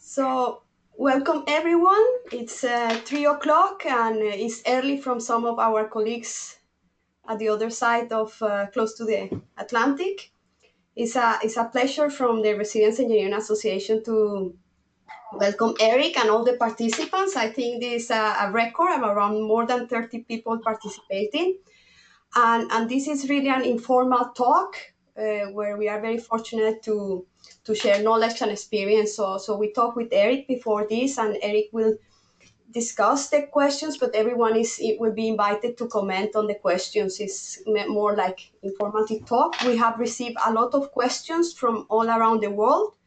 So, welcome everyone. It's 3 o'clock and it's early from some of our colleagues at the other side of close to the Atlantic. It's a pleasure from the Resilience Engineering Association to welcome Erik and all the participants. I think this is a record of around more than 30 people participating. And this is really an informal talk where we are very fortunate to share knowledge and experience. So we talked with Erik before this, and Erik will discuss the questions, but everyone it will be invited to comment on the questions. It's more like informative talk. We have received a lot of questions from all around the world,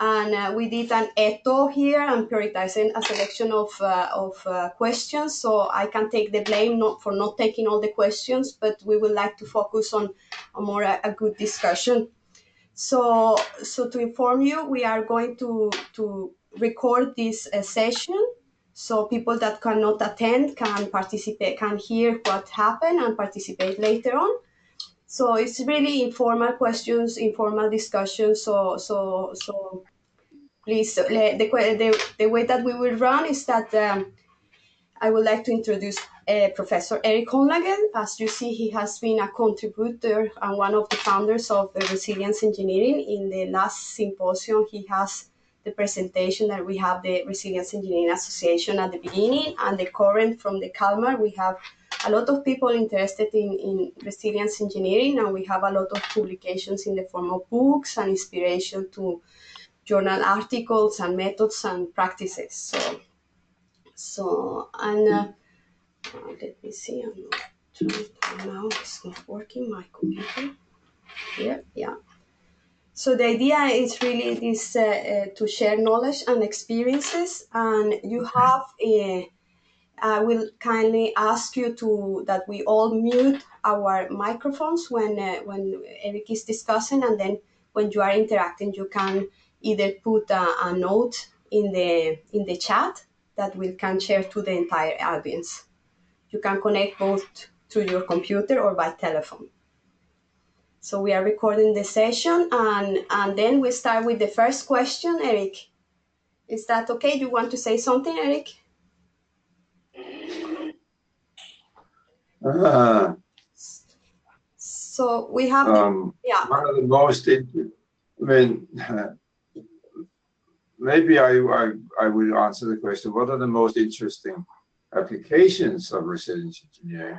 and we did an ETO here and prioritizing a selection of questions. So I can take the blame for not taking all the questions, but we would like to focus on a good discussion. So to inform you, we are going to record this session, so people that cannot attend can participate, can hear what happened and participate later on. So it's really informal questions, informal discussion. So please, the way that we will run is that I would like to introduce Professor Erik Hollnagel. As you see, he has been a contributor and one of the founders of Resilience Engineering. In the last symposium, he has the presentation that we have the Resilience Engineering Association at the beginning, and the current from the Kalmar. We have a lot of people interested in resilience engineering, and we have a lot of publications in the form of books and inspiration to journal articles and methods and practices. Let me see. I'm not trying now. It's not working. My computer. Here, yeah. So the idea is really this to share knowledge and experiences, and you have. I will kindly ask you that we all mute our microphones when Erik is discussing, and then when you are interacting, you can either put a note in the chat that we can share to the entire audience. You can connect both through your computer or by telephone. So we are recording the session, and then we start with the first question. Erik, is that okay? You want to say something, Erik? So we have, yeah. One of the most, maybe I will answer the question. What are the most interesting applications of resilience engineering?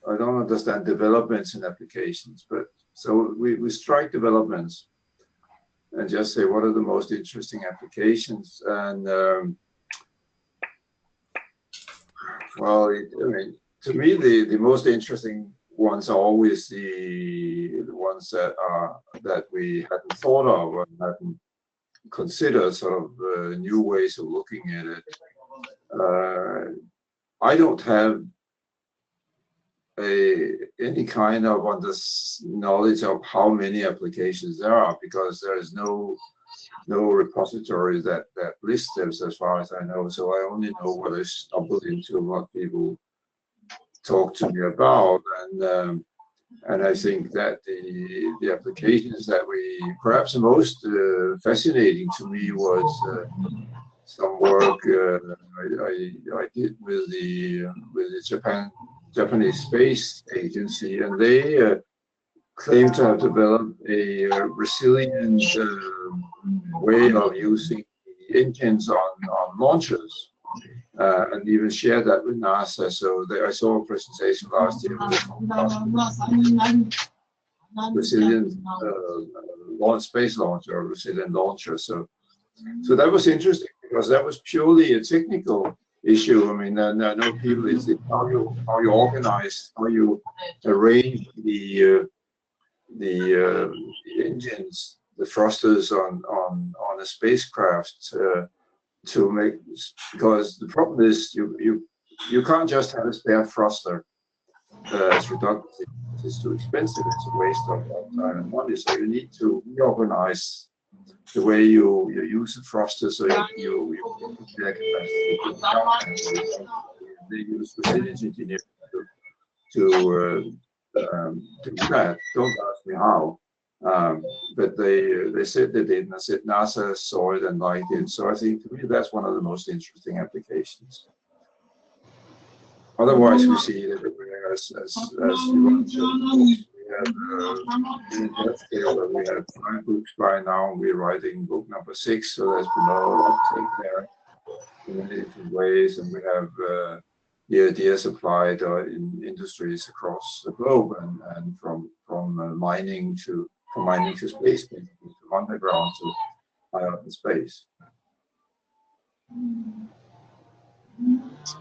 I don't understand developments in applications, but so we strike developments and just say what are the most interesting applications. And to me, the most interesting ones are always the ones that we hadn't thought of or hadn't considered, sort of new ways of looking at it. I don't have any kind of knowledge of how many applications there are, because there is no repository that lists them as far as I know. So I only know what I stumbled into, what people talk to me about, and I think that the applications that perhaps the most fascinating to me was some work I did with the Japanese Space Agency, and they claim to have developed a resilient way of using the engines on launchers. And even shared that with NASA. So I saw a presentation last year with resilient space launcher, resilient launcher. So that was interesting, because that was purely a technical issue. I mean, no people. It's how you organize, how you arrange the engines, the thrusters on a spacecraft. To make, because the problem is you can't just have a spare thruster. It's redundant. It's too expensive. It's a waste of time and money. So you need to reorganize the way you use the thruster, so you their capacity. They use resilience engineering to do that. Don't ask me how. But they said they did, and I said NASA saw it and liked it. So I think to me that's one of the most interesting applications. Otherwise, we see it everywhere as you want to. We have in healthcare that we have 5 books by now, and we're writing book number 6, so there's been a lot of uptake there in many different ways, and we have the ideas applied in industries across the globe, and from mining to space, basically, from underground to high up in space.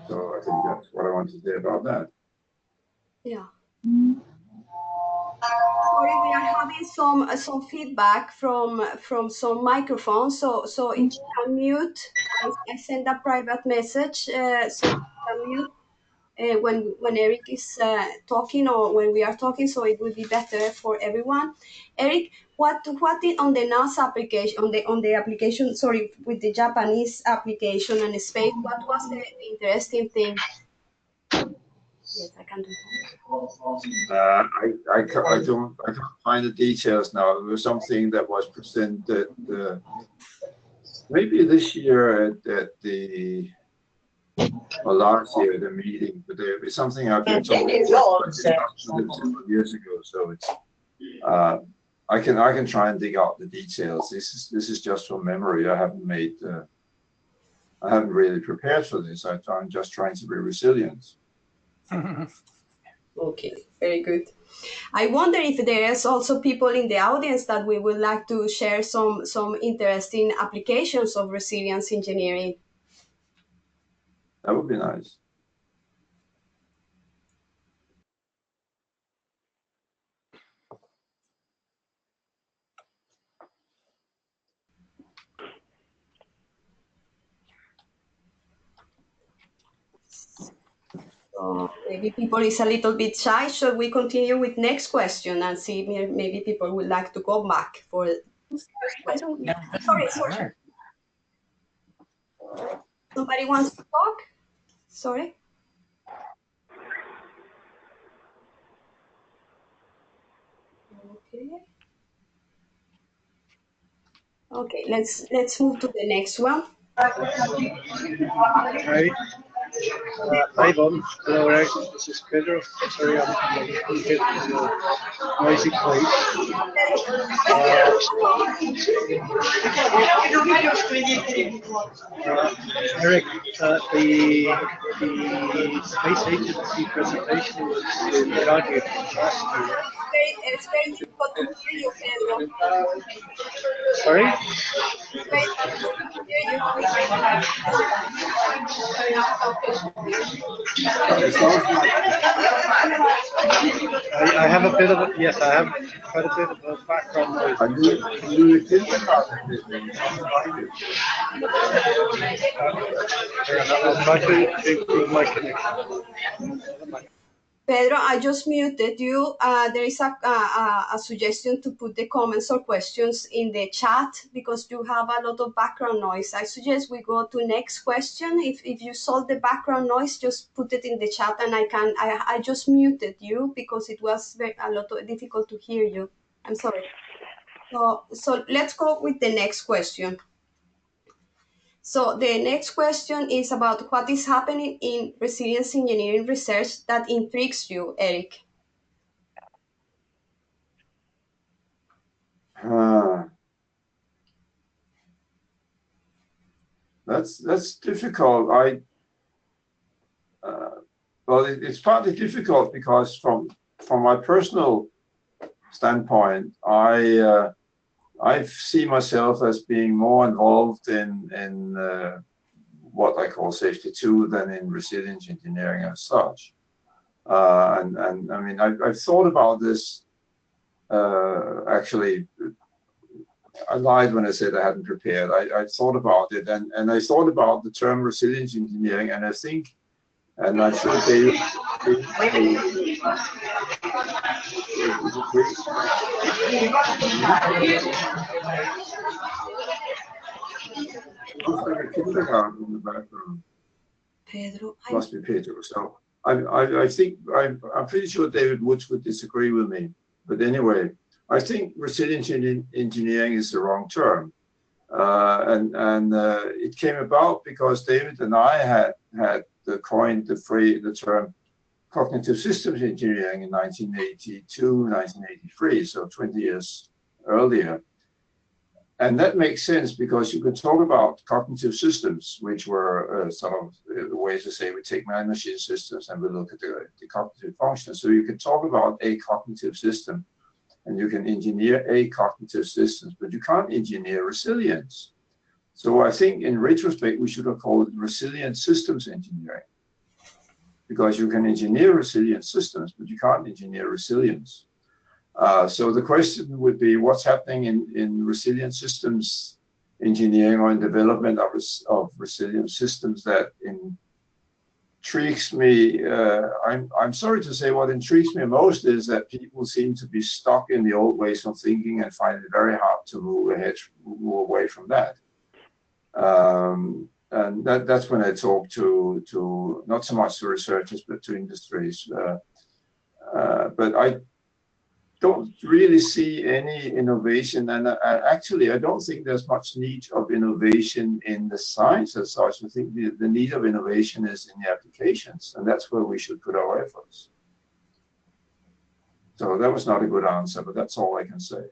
So I think that's what I want to say about that. Yeah. Sorry, we are having some feedback from some microphones. So if you can mute, I send a private message. So you can mute when Erik is talking or when we are talking. So it will be better for everyone. Erik, what on the NASA application on the application? Sorry, with the Japanese application and space. What was the interesting thing? Yes, I can do that. I can't find the details now. It was something that was presented maybe this year at the or last year at the meeting, but there was something I've been told several years ago. So it's I can try and dig out the details. This is just from memory. I haven't really prepared for this. I'm just trying to be resilient. Okay, very good. I wonder if there is also people in the audience that we would like to share some interesting applications of resilience engineering. That would be nice. So maybe people is a little bit shy. Should we continue with next question and see maybe people would like to go back for first question? Sorry. Somebody wants to talk? Sorry. Okay. Okay, let's move to the next one. Hi. Hi, Bob. Hello, Eric. This is Pedro. Sorry, I'm getting a noisy place. Eric, the space agency presentation was in Calgary last year. It's very difficult to hear you, Pedro. Sorry? It's very difficult to hear you. It sounds like I have a bit of a, yes, I have quite a bit of a background noise. can you repeat about everything? I'll try to improve my connection. Pedro, I just muted you. There is a suggestion to put the comments or questions in the chat because you have a lot of background noise. I suggest we go to next question. If you solve the background noise, just put it in the chat, and I just muted you because it was difficult to hear you. I'm sorry. So let's go with the next question. So the next question is about what is happening in resilience engineering research that intrigues you, Erik. That's difficult. Well, it's partly difficult because from my personal standpoint, I see myself as being more involved in what I call safety 2 than in resilience engineering as such. And I mean, I've thought about this. Actually, I lied when I said I hadn't prepared. I thought about it, and I thought about the term resilience engineering, and I think, and I'm sure they looks like a kindergarten in the background. Pedro, Must be Pedro. So I think I'm pretty sure David Woods would disagree with me. But anyway, I think resilient engineering is the wrong term. It came about because David and I had coined the term cognitive systems engineering in 1982, 1983, so 20 years earlier. And that makes sense because you can talk about cognitive systems, which were sort of the ways to say we take man-machine systems and we look at the cognitive functions. So you can talk about a cognitive system and you can engineer a cognitive systems, but you can't engineer resilience. So I think in retrospect, we should have called it resilient systems engineering, because you can engineer resilient systems, but you can't engineer resilience. So the question would be, what's happening in resilient systems engineering or in development of resilient systems that intrigues me? I'm sorry to say, what intrigues me most is that people seem to be stuck in the old ways of thinking and find it very hard to move away from that. And that's when I talk to not so much to researchers, but to industries. But I don't really see any innovation, and actually I don't think there's much need of innovation in the science as such. I think the need of innovation is in the applications, and that's where we should put our efforts. So that was not a good answer, but that's all I can say.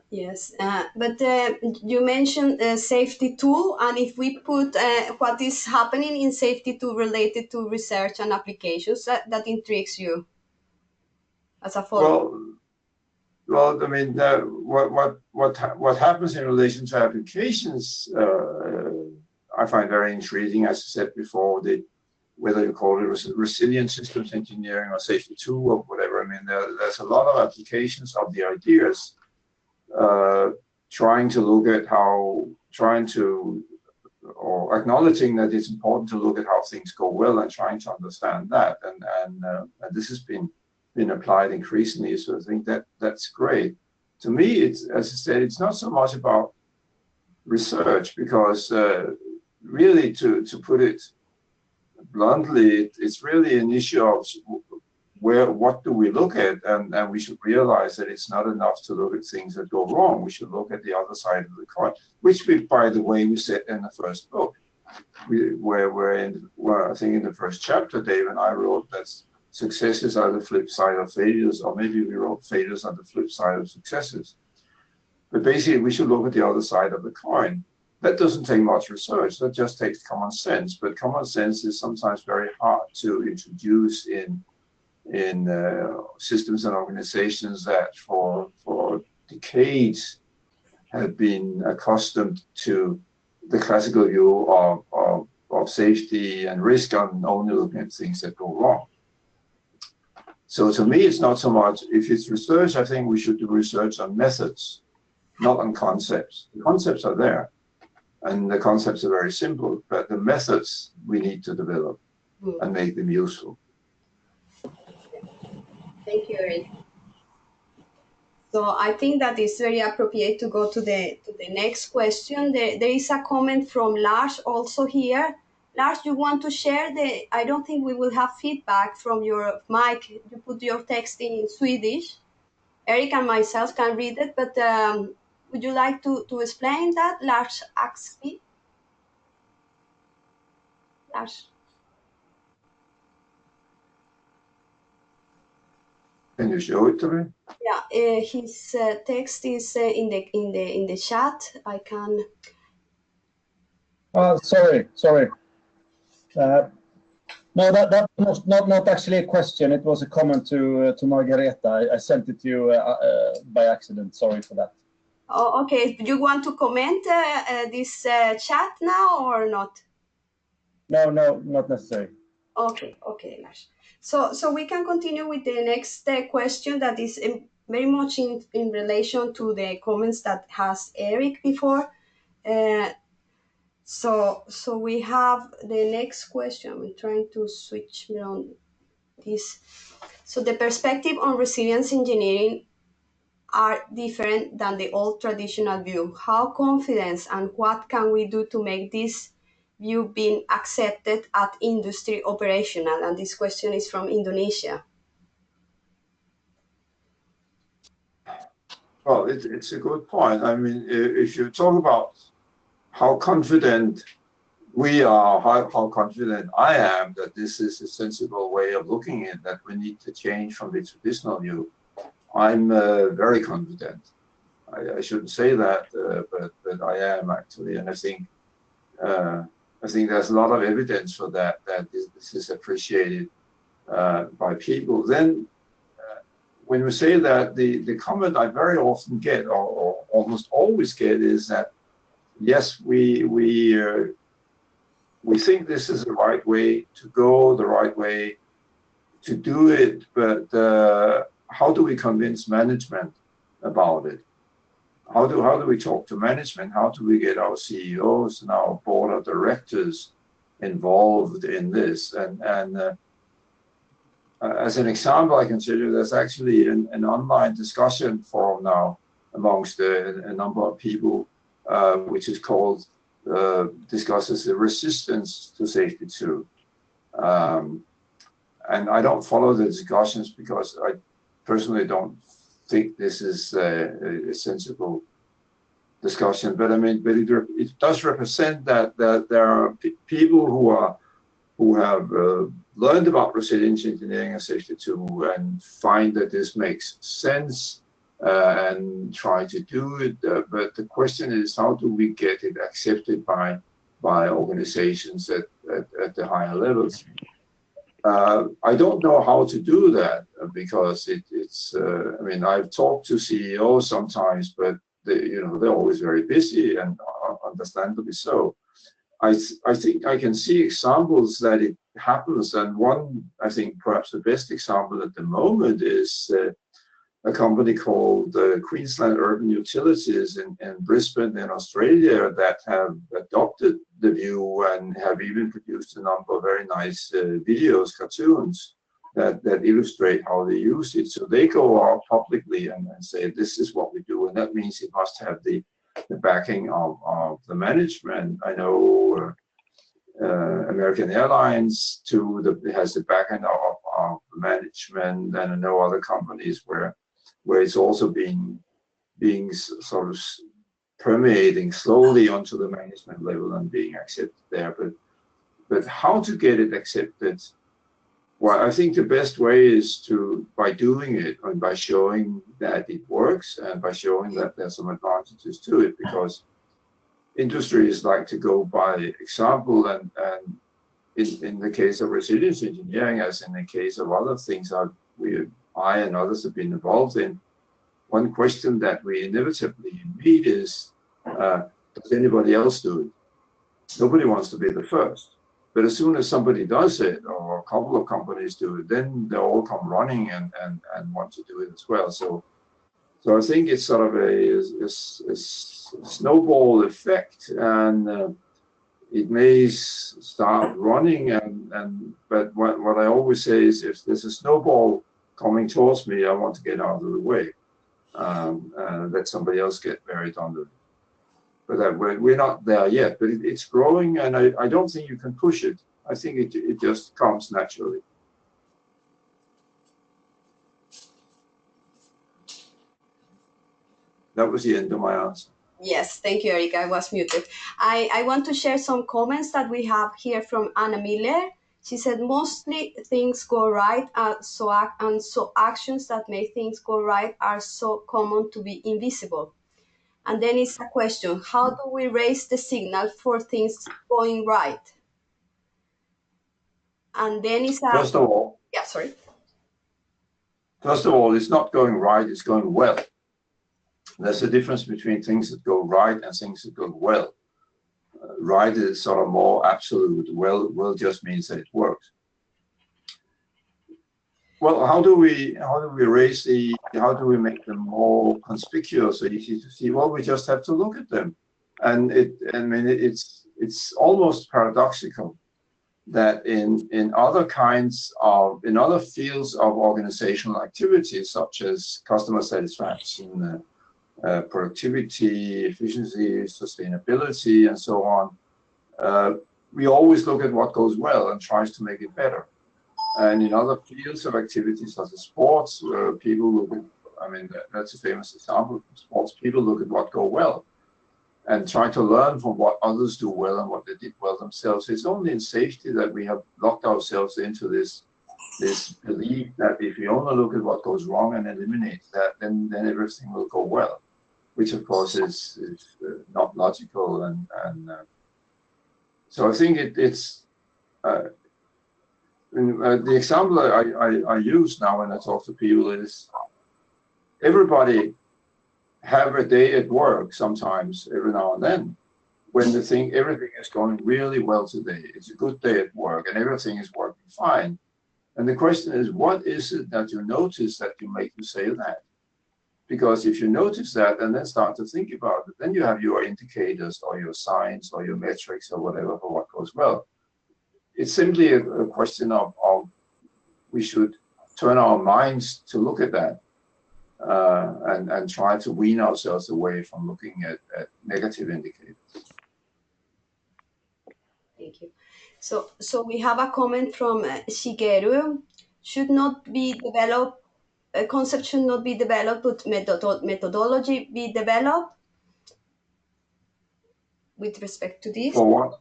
Yes, but you mentioned safety tool, and if we put what is happening in safety tool related to research and applications, that intrigues you as a follow. Well, I mean, what happens in relation to applications, I find very intriguing. As I said before, whether you call it resilient systems engineering or safety tool or whatever. I mean, there's a lot of applications of the ideas. Trying to or acknowledging that it's important to look at how things go well and trying to understand that, and this has been applied increasingly. So I think that's great. To me, it's, as I said, it's not so much about research, because really, to put it bluntly, it's really an issue of what do we look at, and we should realize that it's not enough to look at things that go wrong. We should look at the other side of the coin, which we, by the way, we said in the first book, where I think in the first chapter, Dave and I wrote that successes are the flip side of failures, or maybe we wrote failures are the flip side of successes. But basically, we should look at the other side of the coin. That doesn't take much research, that just takes common sense. But common sense is sometimes very hard to introduce in systems and organizations that for decades have been accustomed to the classical view of safety and risk on only looking at things that go wrong. So to me, it's not so much, if it's research, I think we should do research on methods, not on concepts. The concepts are there, and the concepts are very simple, but the methods we need to develop and make them useful. Thank you, Erik. So I think that is very appropriate to go to the next question. There is a comment from Lars also here. Lars, you want to share I don't think we will have feedback from your mic. You put your text in Swedish. Erik and myself can read it, but would you like to explain that? Lars asks me. Lars. Can you show it to me? Yeah, his text is in the chat. I can. Sorry. No, that was not actually a question. It was a comment to Margareta. I sent it to you by accident. Sorry for that. Oh, okay. Do you want to comment this chat now or not? No, not necessary. Okay, Lars. So we can continue with the next question that is very much in relation to the comments that has Erik before. So we have the next question. I'm trying to switch me on this. So the perspective on resilience engineering are different than the old traditional view. How confident and what can we do to make this view being accepted at industry operational? And this question is from Indonesia. Well, it's a good point. I mean, if you talk about how confident we are, how confident I am that this is a sensible way of looking at that we need to change from the traditional view, I'm very confident. I shouldn't say that, but I am actually, and I think there's a lot of evidence for that this is appreciated by people. Then when we say that, the comment I very often get, or almost always get, is that yes, we think this is the right way to go, the right way to do it, but how do we convince management about it? How do we talk to management? How do we get our CEOs and our board of directors involved in this? And as an example, I can tell you there's actually an online discussion forum now amongst a number of people, which is called, discusses the resistance to safety 2. And I don't follow the discussions because I personally don't think this is a sensible discussion. But I mean, but it does represent that there are people who have learned about resilience engineering and safety 2 and find that this makes sense and try to do it. But the question is, how do we get it accepted by organizations at the higher levels? I don't know how to do that because it's. I mean, I've talked to CEOs sometimes, but they're always very busy, and understandably so. I think I can see examples that it happens, and one, I think perhaps the best example at the moment is a company called Queensland Urban Utilities in Brisbane in Australia that have adopted the view and have even produced a number of very nice videos, cartoons that illustrate how they use it. So they go out publicly and say, this is what we do, and that means it must have the backing of the management. I know American Airlines too has the backing of management, and I know other companies where it's also being sort of permeating slowly onto the management level and being accepted there. But how to get it accepted? Well, I think the best way is by doing it and by showing that it works and by showing that there's some advantages to it, because industries like to go by example, and in the case of resilience engineering, as in the case of other things I and others have been involved in, one question that we inevitably meet is, does anybody else do it? Nobody wants to be the first. But as soon as somebody does it, or a couple of companies do it, then they all come running and want to do it as well. So I think it's sort of a snowball effect, and it may start running. But what I always say is, if there's a snowball coming towards me, I want to get out of the way. Let somebody else get buried under it. But we're not there yet, but it's growing, and I don't think you can push it. I think it just comes naturally. That was the end of my answer. Yes, thank you, Erik. I was muted. I want to share some comments that we have here from Anna Miller. She said, mostly things go right, so actions that make things go right are so common to be invisible. And then it's a question, how do we raise the signal for things going right? And then it's a... First of all, yeah, sorry. First of all, it's not going right, it's going well. There's a difference between things that go right and things that go well. Right is sort of more absolute. Well just means that it works. Well, how do we make them more conspicuous or easy to see? Well, we just have to look at them, and it's almost paradoxical that in other fields of organizational activities, such as customer satisfaction, productivity, efficiency, sustainability, and so on, we always look at what goes well and tries to make it better. And in other fields of activities, such as sports, people look I mean, that's a famous example of sports. People look at what go well and try to learn from what others do well and what they did well themselves. It's only in safety that we have locked ourselves into this belief that if you only look at what goes wrong and eliminate that, then everything will go well, which of course is not logical. And so I think it's the example I use now when I talk to people is everybody have a day at work sometimes, every now and then, when they think everything is going really well today. It's a good day at work and everything is working fine. And the question is, what is it that you notice that you make you say that? Because if you notice that and then start to think about it, then you have your indicators or your signs or your metrics or whatever for what goes well. It's simply a question of we should turn our minds to look at that and try to wean ourselves away from looking at negative indicators. Thank you. So we have a comment from Shigeru. Should not be developed. A concept should not be developed, but methodology be developed with respect to this. For what?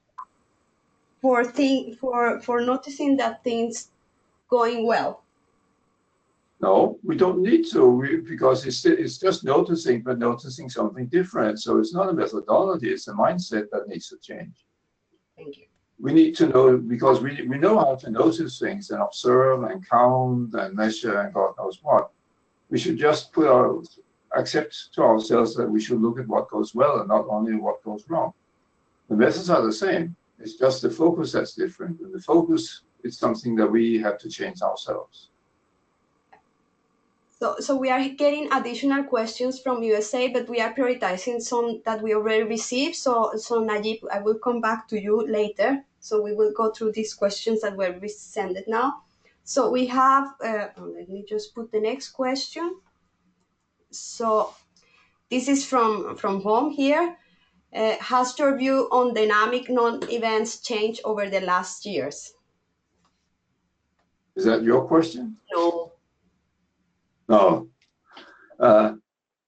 For noticing that things going well. No, we don't need to, because it's just noticing, but noticing something different. So it's not a methodology, it's a mindset that needs to change. Thank you. We need to know, because we know how to notice things and observe and count and measure and God knows what. We should just accept to ourselves that we should look at what goes well and not only what goes wrong. The methods are the same. It's just the focus that's different. And the focus is something that we have to change ourselves. So we are getting additional questions from USA, but we are prioritizing some that we already received. So Najib, I will come back to you later. So we will go through these questions that were sent now. So we have, let me just put the next question. So this is from home here. Has your view on dynamic non-events changed over the last years? Is that your question? No. No.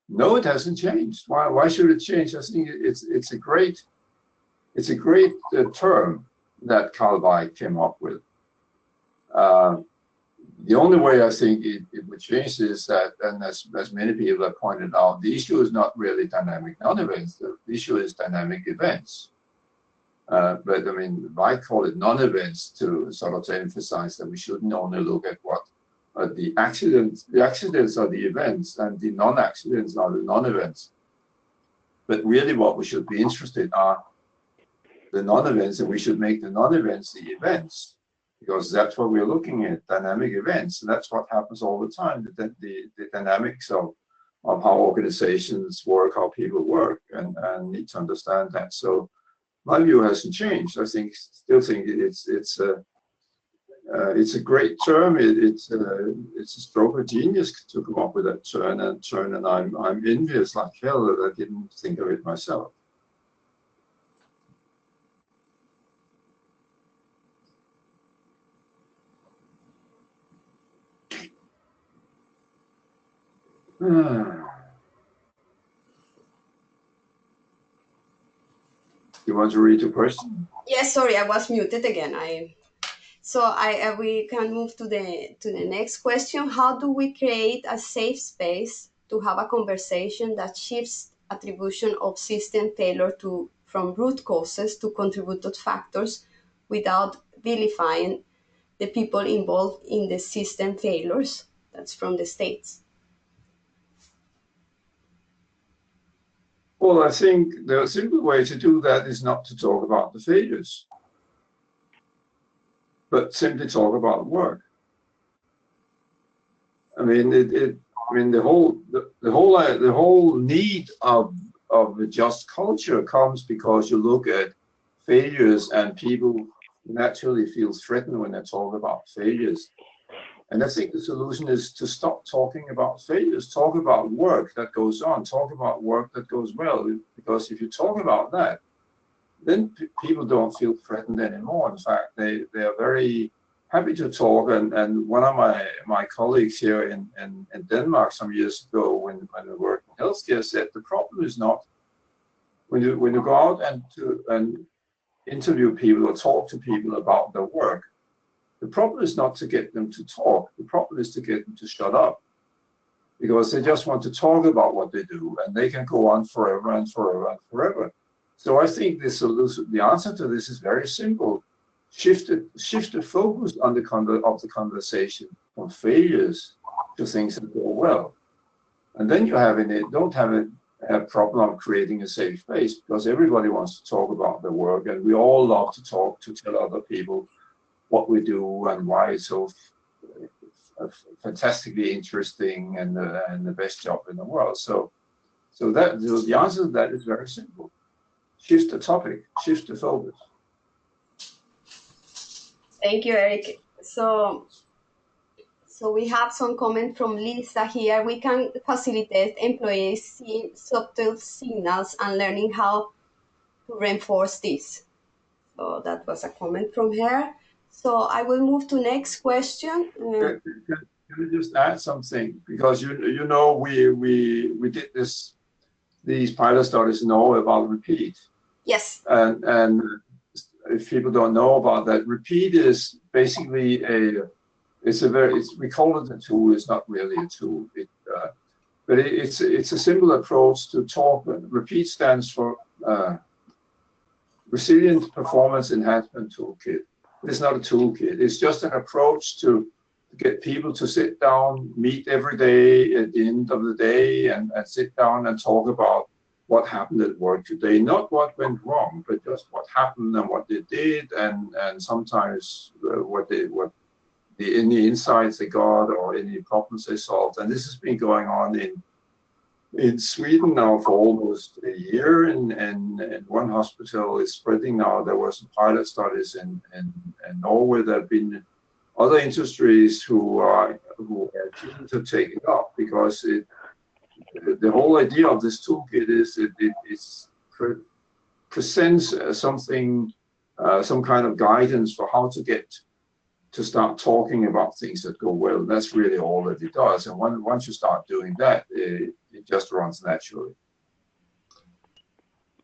No, it hasn't changed. Why should it change? I think it's a great term that Carl Weick came up with. The only way I think it would change is that, and as many people have pointed out, the issue is not really dynamic non-events. The issue is dynamic events. But I mean, Weick called it non-events to sort of emphasize that we shouldn't only look at what the accidents are the events and the non-accidents are the non-events. But really what we should be interested in are the non-events, and we should make the non-events the events, because that's what we're looking at, dynamic events. And that's what happens all the time, the dynamics of how organizations work, how people work, and need to understand that. So my view hasn't changed. I still think it's a great term. It's a stroke of genius to come up with that term, and I'm envious like hell that I didn't think of it myself. You want to read the question? Yes, sorry, I was muted again. We can move to the next question. How do we create a safe space to have a conversation that shifts attribution of system failure from root causes to contributed factors without vilifying the people involved in the system failures? That's from the States. Well, I think the simple way to do that is not to talk about the failures, but simply talk about work. I mean, the whole need of a just culture comes because you look at failures, and people naturally feel threatened when they talk about failures. And I think the solution is to stop talking about failures, talk about work that goes on, talk about work that goes well. Because if you talk about that, then people don't feel threatened anymore. In fact, they are very happy to talk. And one of my colleagues here in Denmark some years ago, when we worked in healthcare, said the problem is not when you go out and interview people or talk to people about their work. The problem is not to get them to talk. The problem is to get them to shut up, because they just want to talk about what they do, and they can go on forever and forever and forever. So I think the answer to this is very simple. Shift the focus on the conversation from failures to things that go well, and then you don't have a problem of creating a safe space, because everybody wants to talk about their work, and we all love to talk, to tell other people what we do and why it's so fantastically interesting and the best job in the world. So that the answer to that is very simple. Shift the topic, shift the focus. Thank you, Erik. So we have some comment from Lisa here. We can facilitate employees seeing subtle signals and learning how to reinforce this. So that was a comment from her. So I will move to next question. Can I just add something? Because you know we did these pilot studies in Norway about repeat. Yes. And if people don't know about that, repeat is basically we call it a tool. It's not really a tool. But it's a simple approach to talk. Repeat stands for Resilient Performance Enhancement Toolkit. It's not a toolkit. It's just an approach to get people to sit down, meet every day at the end of the day, and sit down and talk about what happened at work today. Not what went wrong, but just what happened and what they did, and sometimes any insights they got or any problems they solved. And this has been going on in Sweden now for almost a year, and one hospital is spreading now. There were some pilot studies in Norway. There have been other industries who are keen to take it up, because the whole idea of this toolkit is it presents something, some kind of guidance for how to start talking about things that go well. That's really all that it does. And once you start doing that, it just runs naturally.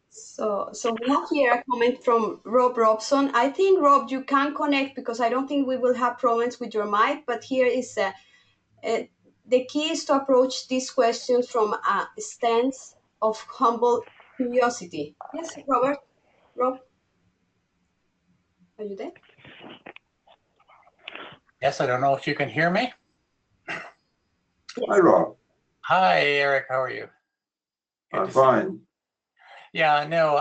So we have here a comment from Rob Robson. I think, Rob, you can connect, because I don't think we will have problems with your mic. But here is the key is to approach these questions from a stance of humble curiosity. Yes, Rob, are you there? Yes, I don't know if you can hear me. Yes. Hi, Rob. Hi, Erik. How are you? I'm fine. Yeah, no,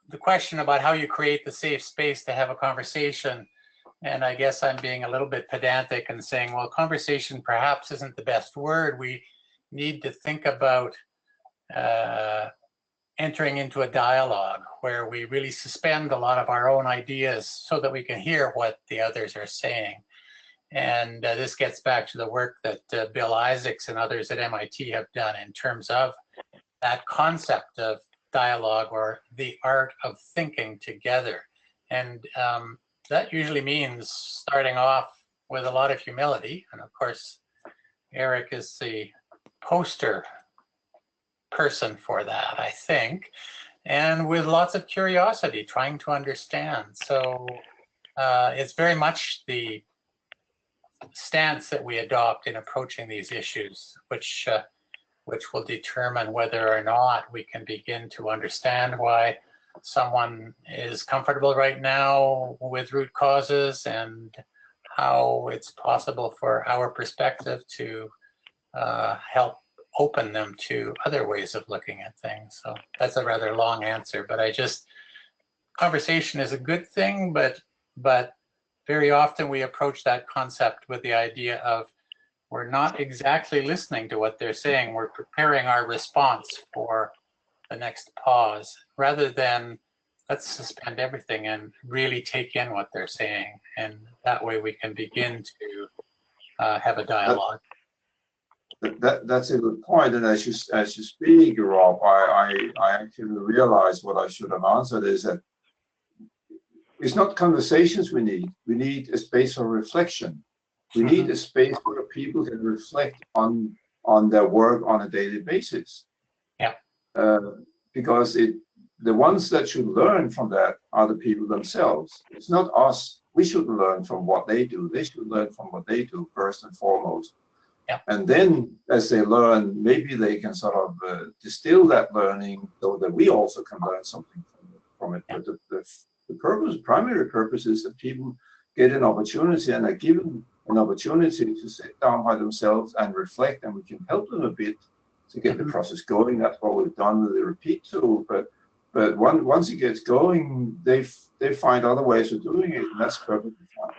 the question about how you create the safe space to have a conversation, and I guess I'm being a little bit pedantic and saying, well, conversation perhaps isn't the best word. We need to think about entering into a dialogue where we really suspend a lot of our own ideas so that we can hear what the others are saying. And this gets back to the work that Bill Isaacs and others at MIT have done in terms of that concept of dialogue, or the art of thinking together. And that usually means starting off with a lot of humility. And of course, Erik is the poster person for that, I think, and with lots of curiosity, trying to understand. So it's very much the stance that we adopt in approaching these issues, which will determine whether or not we can begin to understand why someone is comfortable right now with root causes, and how it's possible for our perspective to help open them to other ways of looking at things. So that's a rather long answer, but conversation is a good thing, but very often we approach that concept with the idea of we're not exactly listening to what they're saying, we're preparing our response for the next pause, rather than let's suspend everything and really take in what they're saying. And that way we can begin to have a dialogue. That's a good point. And as you speak, Rob, I actually realized what I should have answered is that it's not conversations we need. We need a space for reflection. We need a space where people can reflect on their work on a daily basis. Yeah. Because the ones that should learn from that are the people themselves. It's not us. We shouldn't learn from what they do. They should learn from what they do first and foremost. Yeah. And then as they learn, maybe they can sort of distill that learning so that we also can learn something from it. Yeah. But the primary purpose is that people get an opportunity and are given an opportunity to sit down by themselves and reflect, and we can help them a bit to get the process going. That's what we've done with the repeat tool. But once it gets going, they find other ways of doing it, and that's perfectly fine.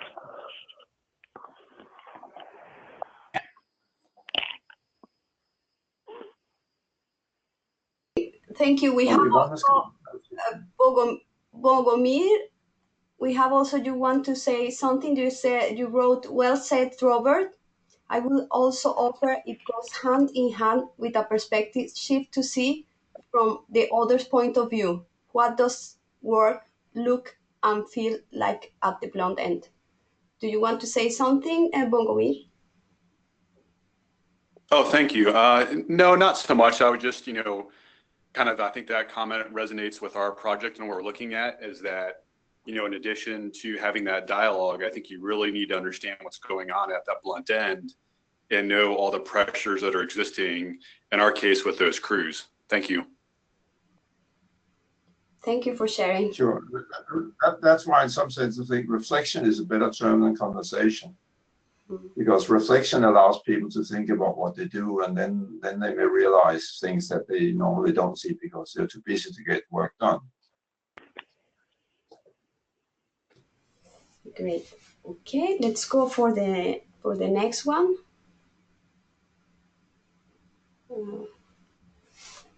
Thank you. We have also Bogomir. We have also, you want to say something? You wrote, well said, Robert. I will also offer it goes hand in hand with a perspective shift to see from the other's point of view. What does work look and feel like at the blunt end? Do you want to say something, Bogomir? Oh, thank you. No, not so much. I would just, kind of, I think that comment resonates with our project and what we're looking at is that, in addition to having that dialogue, I think you really need to understand what's going on at that blunt end and know all the pressures that are existing, in our case, with those crews. Thank you. Thank you for sharing. Sure. That's why in some sense I think reflection is a better term than conversation. Because reflection allows people to think about what they do, and then they may realize things that they normally don't see because they're too busy to get work done. Great. Okay, let's go for the next one.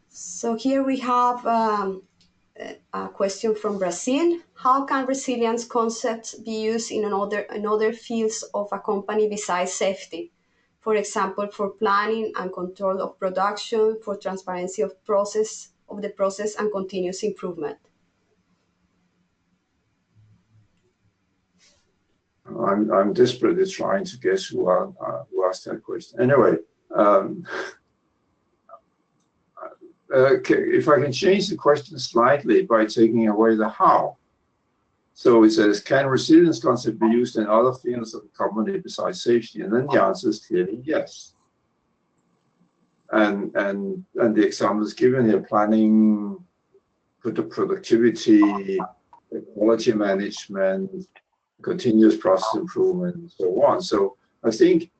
So here we have a question from Brazil. How can resilience concepts be used in other fields of a company besides safety? For example, for planning and control of production, for transparency of the process and continuous improvement. I'm desperately trying to guess who asked that question. Anyway, if I can change the question slightly by taking away the how. So it says, can resilience concept be used in other fields of the company besides safety? And then the answer is clearly yes. And the examples given here, planning, productivity, quality management, continuous process improvement, and so on. So I think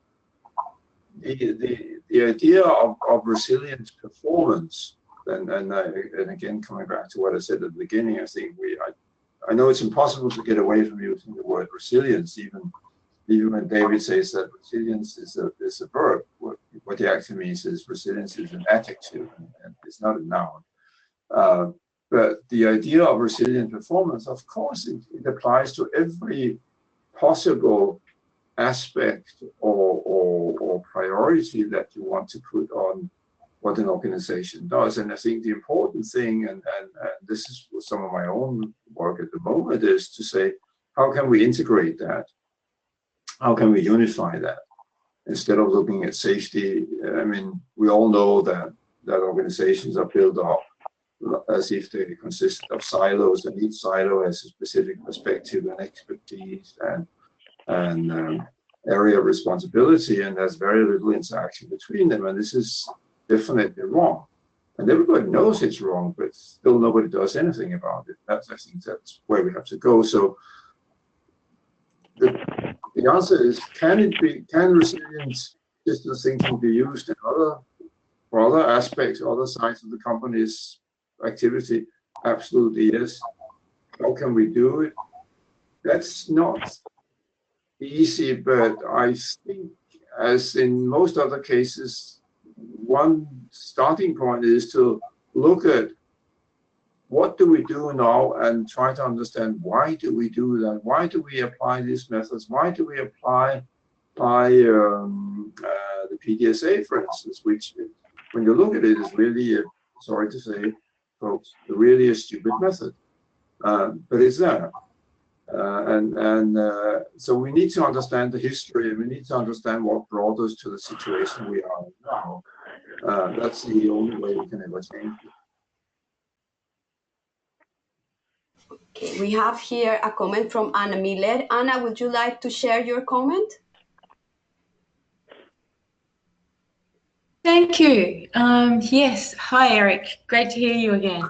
the idea of resilient performance, and again coming back to what I said at the beginning, I think I know it's impossible to get away from using the word resilience, even when David says that resilience is a verb. What he actually means is resilience is an adjective and it's not a noun. But the idea of resilient performance, of course, it applies to every possible aspect or priority that you want to put on what an organization does. And I think the important thing, and this is some of my own work at the moment, is to say, how can we integrate that? How can we unify that? Instead of looking at safety, I mean, we all know that organizations are built up as if they consist of silos, and each silo has a specific perspective and expertise and area of responsibility, and there's very little interaction between them, and this is definitely wrong. And everybody knows it's wrong, but still nobody does anything about it. I think that's where we have to go. So the answer is, can resilient systems thinking be used in other aspects, other sides of the company's activity? Absolutely yes. How can we do it? That's not easy, but I think, as in most other cases, one starting point is to look at what do we do now and try to understand why do we do that? Why do we apply these methods? Why do we apply the PDSA, for instance, which, when you look at it, is really, sorry to say, folks, really a stupid method. But it's there. So we need to understand the history, and we need to understand what brought us to the situation we are in now. That's the only way we can ever change it. Okay, we have here a comment from Anna Miller. Anna, would you like to share your comment? Thank you. Yes. Hi, Erik. Great to hear you again.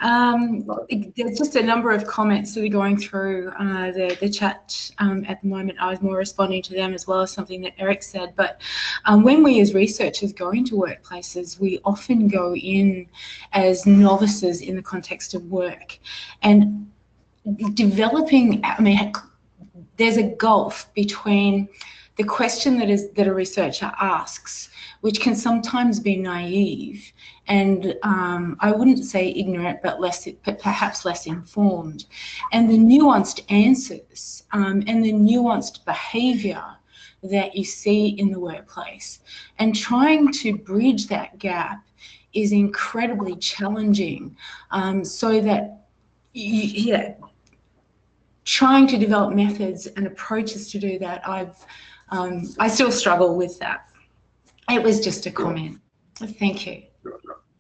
There's just a number of comments that are going through the chat at the moment. I was more responding to them as well as something that Erik said. But when we as researchers go into workplaces, we often go in as novices in the context of work. And developing, I mean, there's a gulf between the question that a researcher asks, which can sometimes be naive and I wouldn't say ignorant, but perhaps less informed, and the nuanced answers and the nuanced behaviour that you see in the workplace. And trying to bridge that gap is incredibly challenging, so that trying to develop methods and approaches to do that, I still struggle with that. It was just a comment. Thank you.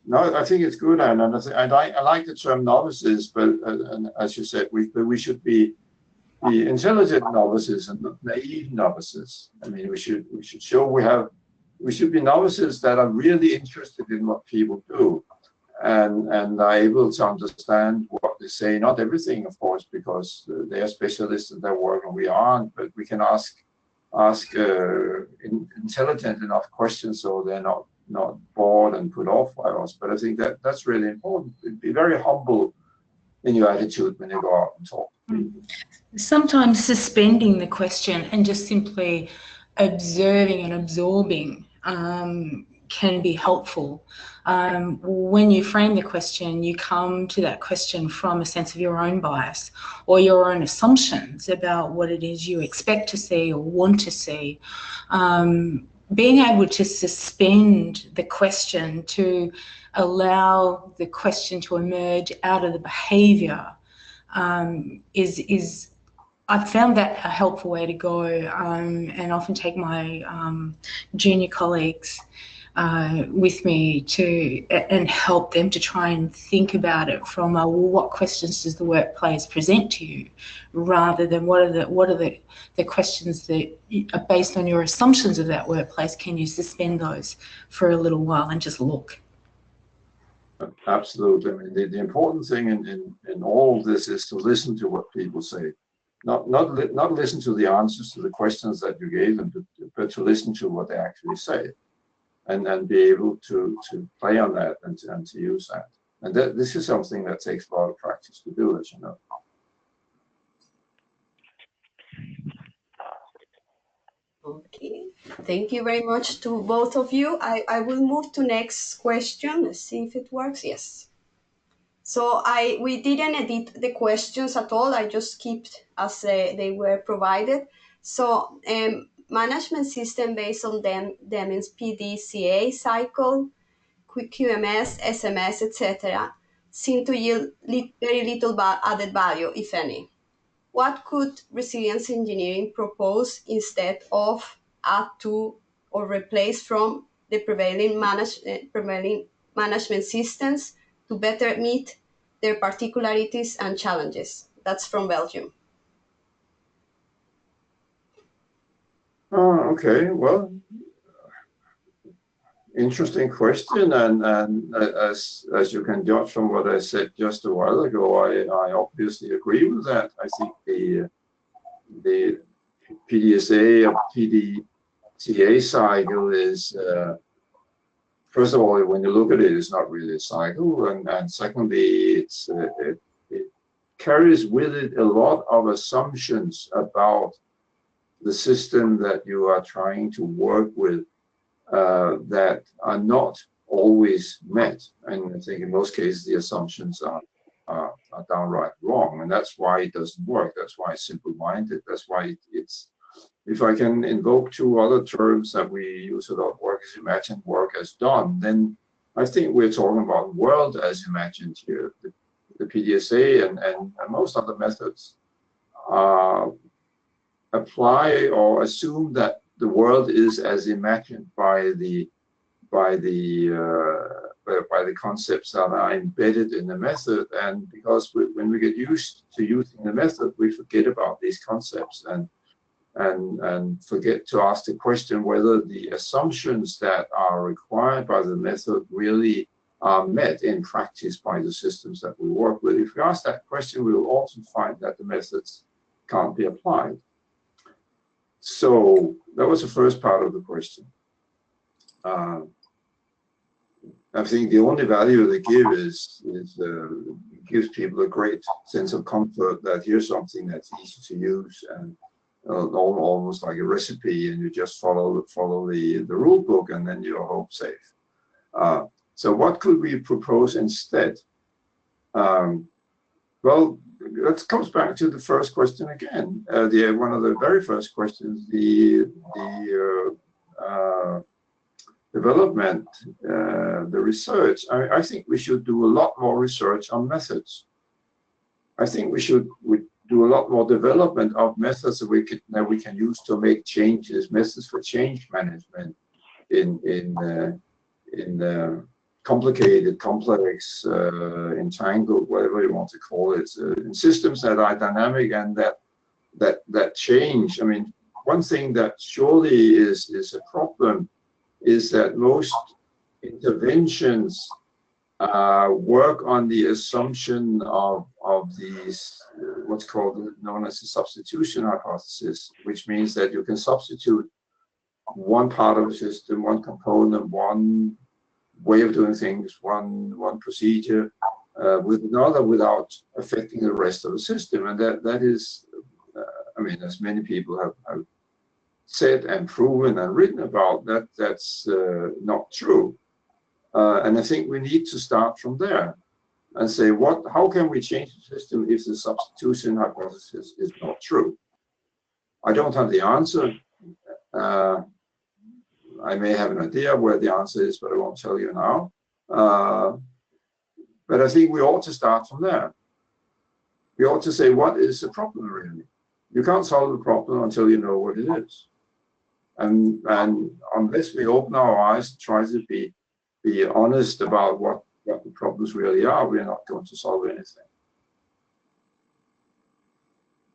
No, I think it's good, and I like the term novices, but as you said, we should be intelligent novices and not naive novices. I mean, we should show we should be novices that are really interested in what people do, and are able to understand what they say. Not everything, of course, because they are specialists in their work and we aren't, but we can ask intelligent enough questions so they're not bored and put off by us. But I think that's really important. Be very humble in your attitude when you go out and talk to people. Sometimes suspending the question and just simply observing and absorbing can be helpful. When you frame the question, you come to that question from a sense of your own bias or your own assumptions about what it is you expect to see or want to see. Being able to suspend the question to allow the question to emerge out of the behaviour is I've found that a helpful way to go, and often take my junior colleagues with me and help them to try and think about it from well, what questions does the workplace present to you, rather than what are the questions that are based on your assumptions of that workplace. Can you suspend those for a little while and just look? Absolutely. I mean, the important thing in all of this is to listen to what people say. Not listen to the answers to the questions that you gave them, but to listen to what they actually say, and be able to play on that and to use that. And this is something that takes a lot of practice to do, as you know. Okay, thank you very much to both of you. I will move to next question. Let's see if it works. Yes. So we didn't edit the questions at all. I just kept as they were provided. So management system based on Deming's PDCA cycle, quick QMS, SMS, etc., seem to yield very little added value, if any. What could resilience engineering propose instead of add to or replace from the prevailing management systems to better meet their particularities and challenges? That's from Belgium. Oh, okay. Well, interesting question, and as you can judge from what I said just a while ago, I obviously agree with that. I think the PDSA or PDCA cycle is first of all, when you look at it, it's not really a cycle, and secondly, it carries with it a lot of assumptions about the system that you are trying to work with that are not always met. And I think in most cases, the assumptions are downright wrong. And that's why it doesn't work. That's why it's simple-minded. That's why it's, if I can invoke two other terms that we use a lot, work as imagined, work as done, then I think we're talking about world as imagined here. The PDSA and most other methods apply or assume that the world is as imagined by the concepts that are embedded in the method, and because when we get used to using the method, we forget about these concepts and forget to ask the question whether the assumptions that are required by the method really are met in practice by the systems that we work with. If we ask that question, we will often find that the methods can't be applied. So that was the first part of the question. I think the only value they give is gives people a great sense of comfort that here's something that's easy to use and almost like a recipe, and you just follow the rule book, and then you're home safe. So what could we propose instead? Well, that comes back to the first question again. One of the very first questions, the development, the research. I think we should do a lot more research on methods. I think we do a lot more development of methods that we can use to make changes, methods for change management in complicated, complex, entangled, whatever you want to call it, in systems that are dynamic and that change. I mean, one thing that surely is a problem is that most interventions work on the assumption of these what's known as the substitution hypothesis, which means that you can substitute one part of the system, one component, one way of doing things, one procedure with another without affecting the rest of the system. And that is, I mean, as many people have said and proven and written about, that's not true. And I think we need to start from there and say, how can we change the system if the substitution hypothesis is not true? I don't have the answer. I may have an idea where the answer is, but I won't tell you now. But I think we ought to start from there. We ought to say, what is the problem really? You can't solve the problem until you know what it is. And unless we open our eyes and try to be honest about what the problems really are, we're not going to solve anything.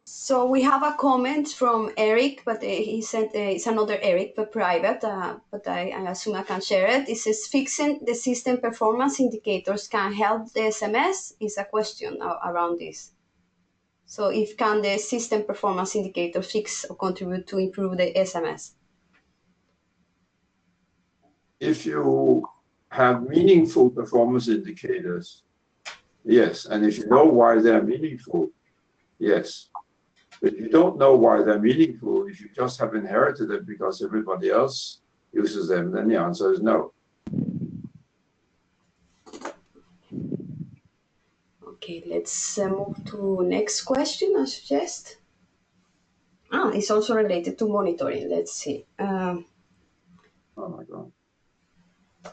So we have a comment from Erik, but he said it's another Erik, but private, but I assume I can share it. It says, fixing the system performance indicators can help the SMS is a question around this. So can the system performance indicator fix or contribute to improve the SMS? If you have meaningful performance indicators, yes. And if you know why they're meaningful, yes. But if you don't know why they're meaningful, if you just have inherited them because everybody else uses them, then the answer is no. Okay, let's move to next question, I suggest. It's also related to monitoring. Let's see. Oh my God.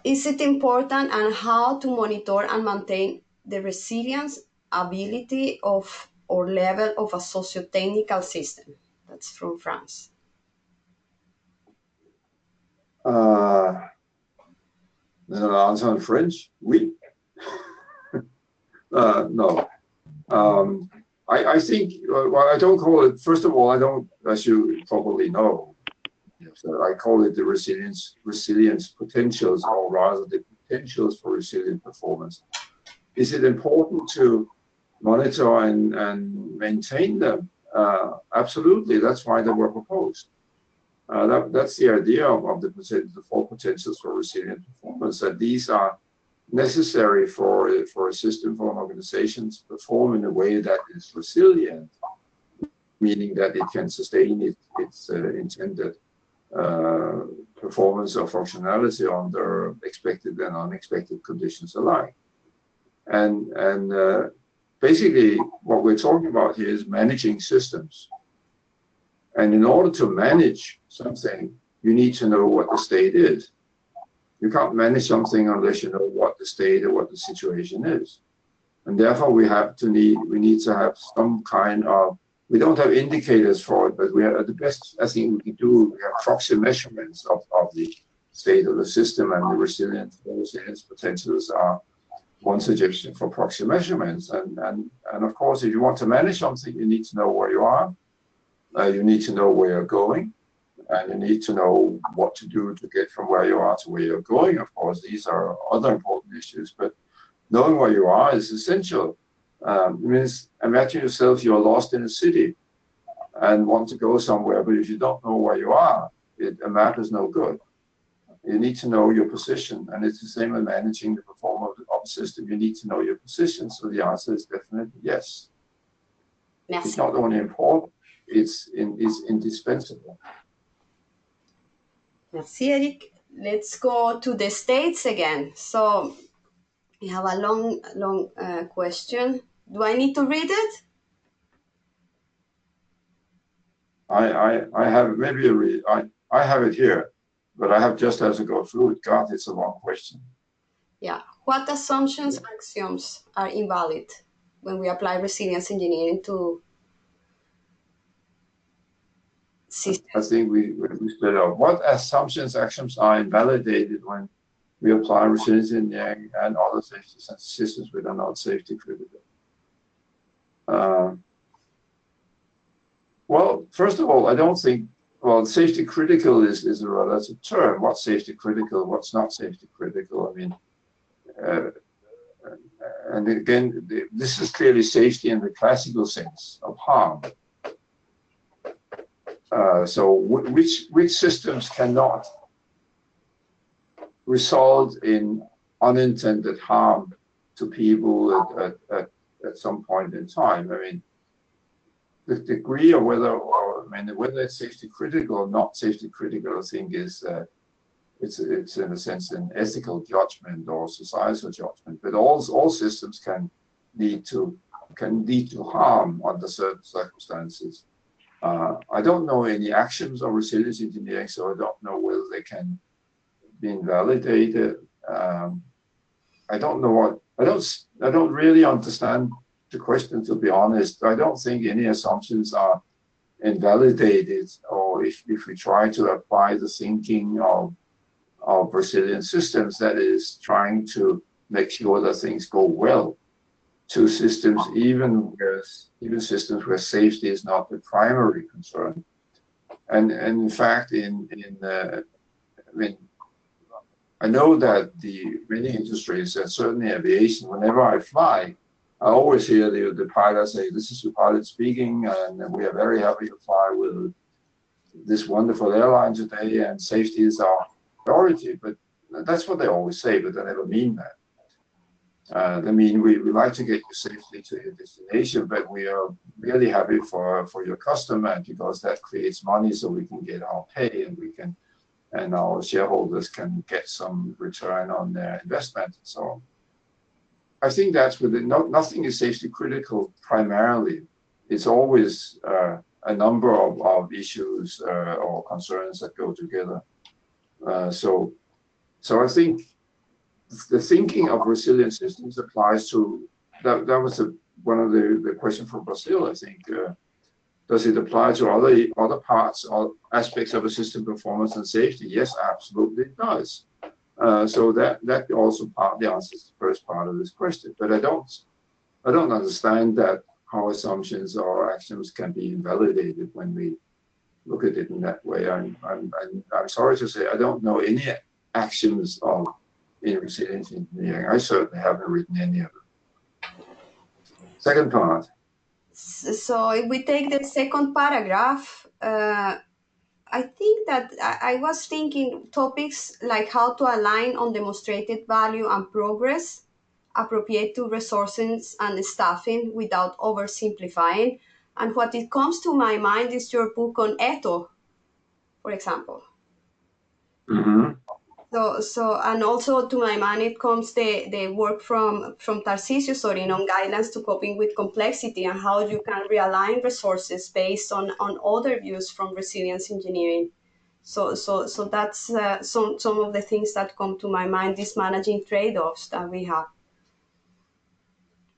Is it important and how to monitor and maintain the resilience, ability of or level of a socio-technical system? That's from France. Then I'll answer in French. Oui. No. I think, well, I don't call it, first of all, I don't, as you probably know, so I call it the resilience potentials, or rather the potentials for resilient performance. Is it important to monitor and maintain them? Absolutely, that's why they were proposed. That's the idea of the 4 potentials for resilient performance, that these are necessary for a system, for an organization to perform in a way that is resilient, meaning that it can sustain its intended performance or functionality under expected and unexpected conditions alike. And basically what we're talking about here is managing systems. And in order to manage something, you need to know what the state is. You can't manage something unless you know what the state or what the situation is. And therefore we need to have some kind of we don't have indicators for it, but we are the best I think we can do. We have proxy measurements of the state of the system, and the resilience potentials are one suggestion for proxy measurements. And of course, if you want to manage something, you need to know where you are, you need to know where you're going, and you need to know what to do to get from where you are to where you're going. Of course, these are other important issues, but knowing where you are is essential. It means imagine yourself, you're lost in a city and want to go somewhere, but if you don't know where you are, a map is no good. You need to know your position, and it's the same with managing the performance of the system. You need to know your position, so the answer is definitely yes. Merci. It's not only important, it's indispensable. Merci, Erik. Let's go to the States again. So we have a long question. Do I need to read it? I have maybe I have it here, but I have just as I go through it. God, it's a long question. Yeah. What assumptions, axioms are invalid when we apply resilience engineering to systems? I think we split out. What assumptions, axioms are invalidated when we apply resilience engineering and other safety systems which are not safety critical? Well, first of all, I don't think, well, safety critical is a relative term. What's safety critical? What's not safety critical? I mean, and again, this is clearly safety in the classical sense of harm. So which systems cannot result in unintended harm to people at some point in time? I mean, the degree of whether it's safety critical or not safety critical, I think is it's in a sense an ethical judgment or societal judgment. But all systems can lead to harm under certain circumstances. I don't know any actions of resilience engineering, so I don't know whether they can be invalidated. I don't know what I don't really understand the question, to be honest. I don't think any assumptions are invalidated, or if we try to apply the thinking of resilient systems, that is trying to make sure that things go well to systems, even systems where safety is not the primary concern. And in fact, I know that many industries, and certainly aviation, whenever I fly, I always hear the pilot say, "This is the pilot speaking, and we are very happy to fly with this wonderful airline today, and safety is our priority." But that's what they always say, but they never mean that. They mean we like to get you safely to your destination, but we are really happy for your customer, because that creates money, so we can get our pay, and our shareholders can get some return on their investment and so on. I think that's within, nothing is safety critical primarily. It's always a number of issues or concerns that go together. So I think the thinking of resilient systems applies to, that was one of the questions from Brazil, I think. Does it apply to other parts or aspects of a system performance and safety? Yes, absolutely it does. So that also partly answers the first part of this question. But I don't understand that how assumptions or axioms can be invalidated when we look at it in that way. I'm sorry to say I don't know any axioms in resilience engineering. I certainly haven't written any of them. Second part. So if we take the second paragraph, I think that I was thinking topics like how to align on demonstrated value and progress, appropriate to resources and staffing without oversimplifying. And what it comes to my mind is your book on ETO, for example. Mm-hmm. So and also to my mind it comes the work from Tarcisio Sorin on guidelines to coping with complexity and how you can realign resources based on other views from resilience engineering. So that's some of the things that come to my mind, these managing trade-offs that we have.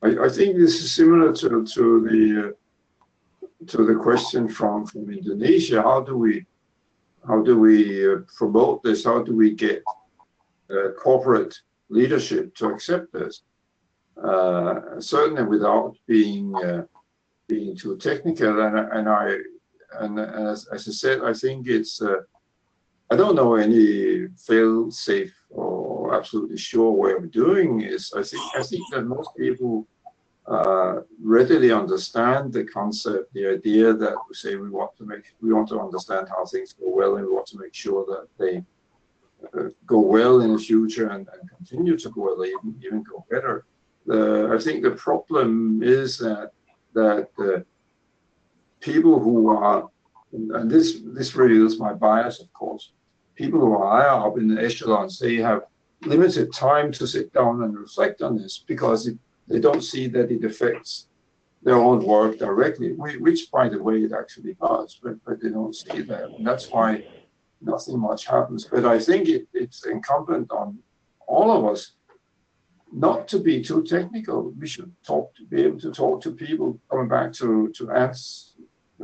I think this is similar to to the question from Indonesia, how do we promote this? How do we get corporate leadership to accept this? Certainly without being too technical. And as I said, I think it's I don't know any fail-safe or absolutely sure way of doing this. I think that most people readily understand the concept, the idea that we say we want to understand how things go well, and we want to make sure that they go well in the future and continue to go well, even go better. I think the problem is that people who are, and this reveals my bias, of course, people who are higher up in the echelons, they have limited time to sit down and reflect on this because they don't see that it affects their own work directly, which, by the way, it actually does, but they don't see that. And that's why nothing much happens. But I think it's incumbent on all of us not to be too technical. We should be able to talk to people. Coming back to Anne's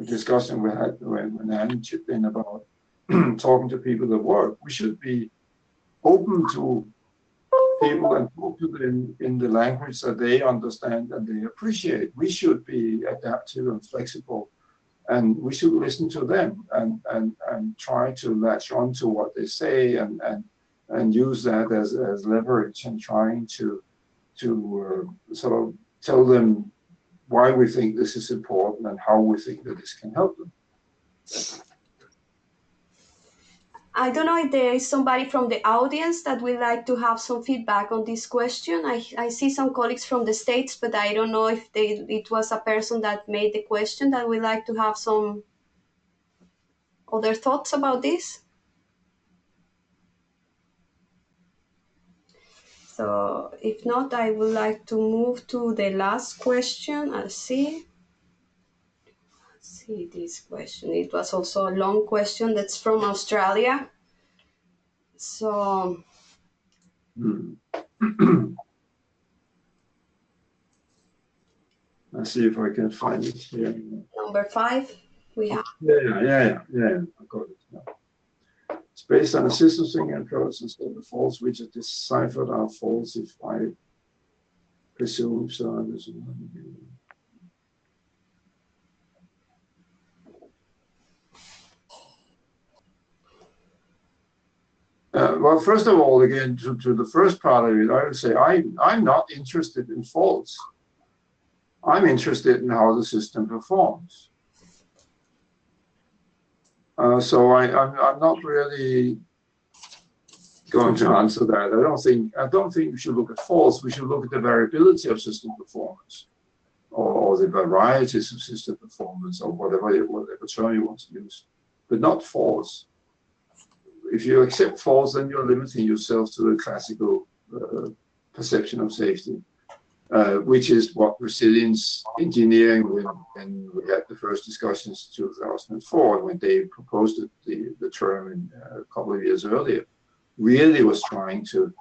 discussion we had when Anne chipped in about talking to people at work, we should be open to people and talk to them in the language that they understand and they appreciate. We should be adaptive and flexible, and we should listen to them and try to latch on to what they say and use that as leverage and trying to sort of tell them why we think this is important and how we think that this can help them. I don't know if there is somebody from the audience that would like to have some feedback on this question. I see some colleagues from the States, but I don't know if it was a person that made the question that would like to have some other thoughts about this. So if not, I would like to move to the last question. Let's see this question. It was also a long question that's from Australia. So Let's see if I can find it here. Number 5, we have. Yeah. I got it now. It's based on a system thinking approach instead of false, which is deciphered are false if I presume so. Well, first of all, again, to the first part of it, I would say I'm not interested in faults. I'm interested in how the system performs. So I'm not really going to answer that. I don't think we should look at faults. We should look at the variability of system performance, or the varieties of system performance, or whatever term you want to use, but not faults. If you accept faults, then you're limiting yourself to the classical perception of safety, which is what resilience engineering, when we had the first discussions in 2004, when they proposed the term a couple of years earlier, really was trying to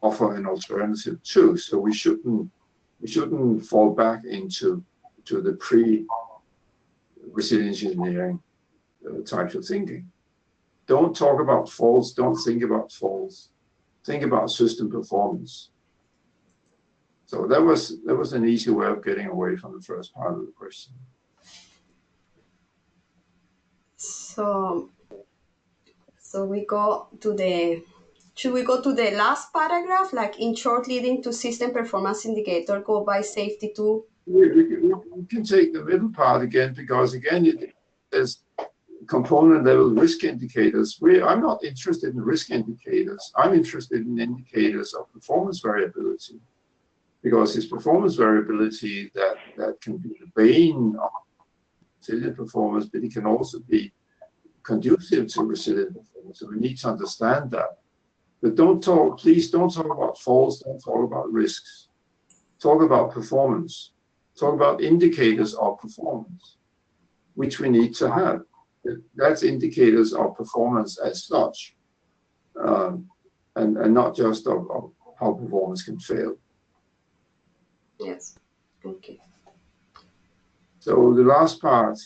offer an alternative too. So we shouldn't fall back into the pre-resilience engineering types of thinking. Don't talk about faults. Don't think about faults. Think about system performance. So that was an easy way of getting away from the first part of the question. So we go to should we go to the last paragraph, like in short, leading to system performance indicator go by safety too? We can take the middle part again, because again, there's component level risk indicators. I'm not interested in risk indicators. I'm interested in indicators of performance variability, because it's performance variability that can be the bane of resilient performance, but it can also be conducive to resilient performance. So we need to understand that. But please don't talk about faults, don't talk about risks. Talk about performance. Talk about indicators of performance, which we need to have. That's indicators of performance as such, and not just of how performance can fail. Yes. Okay. So the last part,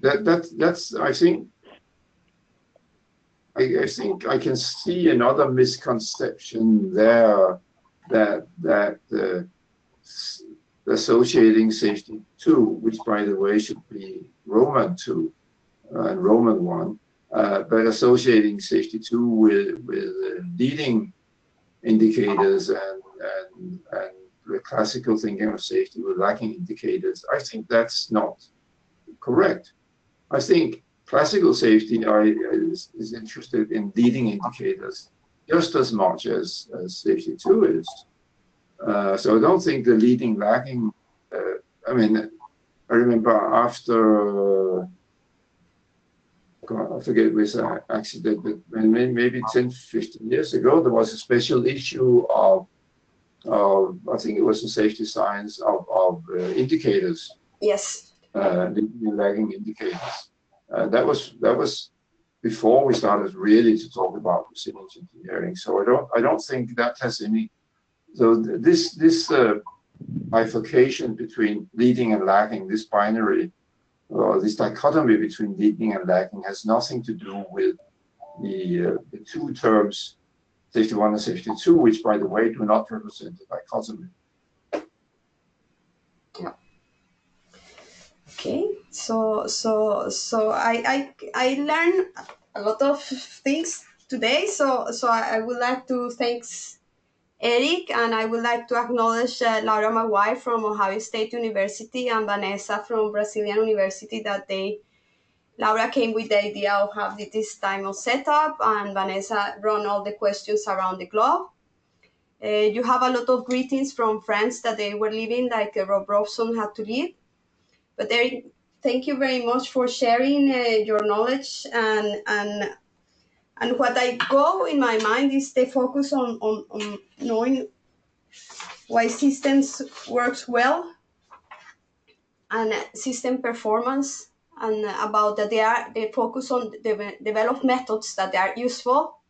that's I think I can see another misconception there, that associating safety 2, which by the way should be Roman 2 and Roman 1, but associating safety 2 with leading indicators and the classical thinking of safety with lagging indicators, I think that's not correct. I think classical safety is interested in leading indicators just as much as safety 2 is. So I don't think the leading lagging, I mean, I remember after, I forget which accident, but maybe 10, 15 years ago, there was a special issue of I think it was in safety science of indicators. Yes. Leading and lagging indicators. That was before we started really to talk about resilience engineering. So I don't think that has any. So this bifurcation between leading and lagging, this binary, or this dichotomy between leading and lagging, has nothing to do with the two terms, safety 1 and safety 2, which, by the way, do not represent the dichotomy. Yeah. Okay. So I learned a lot of things today. So I would like to thank Erik, and I would like to acknowledge Laura, my wife, from Ohio State University, and Vanessa from Brazilian University, that Laura came with the idea of having this time of setup, and Vanessa run all the questions around the globe. You have a lot of greetings from friends that they were leaving, like Rob Robson had to leave. But Erik, thank you very much for sharing your knowledge, and what I go in my mind is the focus on knowing why systems works well, and system performance, and about that they focus on develop methods that are useful.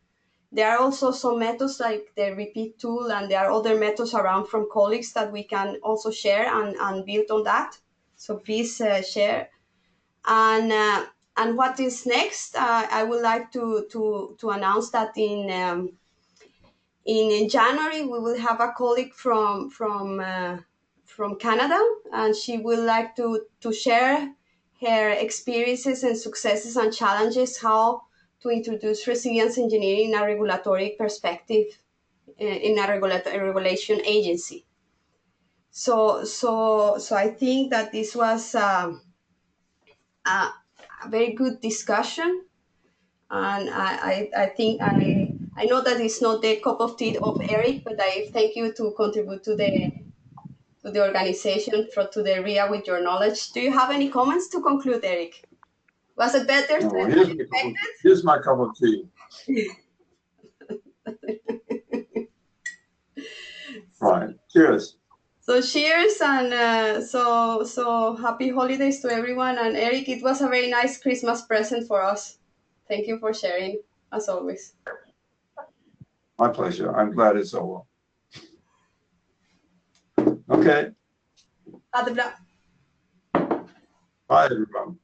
There are also some methods like the repeat tool, and there are other methods around from colleagues that we can also share and build on that. So please share. And what is next? I would like to announce that in January we will have a colleague from Canada, and she will like to share her experiences and successes and challenges, how to introduce resilience engineering in a regulatory perspective in a regulation agency. So I think that this was a very good discussion, and I think I know that it's not the cup of tea of Erik, but I thank you to contribute to the organization, to the RIA with your knowledge. Do you have any comments to conclude, Erik? Was it better than expected? Here's my cup of tea. Right. Cheers. So cheers, and so happy holidays to everyone. And Erik, it was a very nice Christmas present for us. Thank you for sharing, as always. My pleasure. I'm glad it's over. Okay. Ha det bra. Bye, everyone.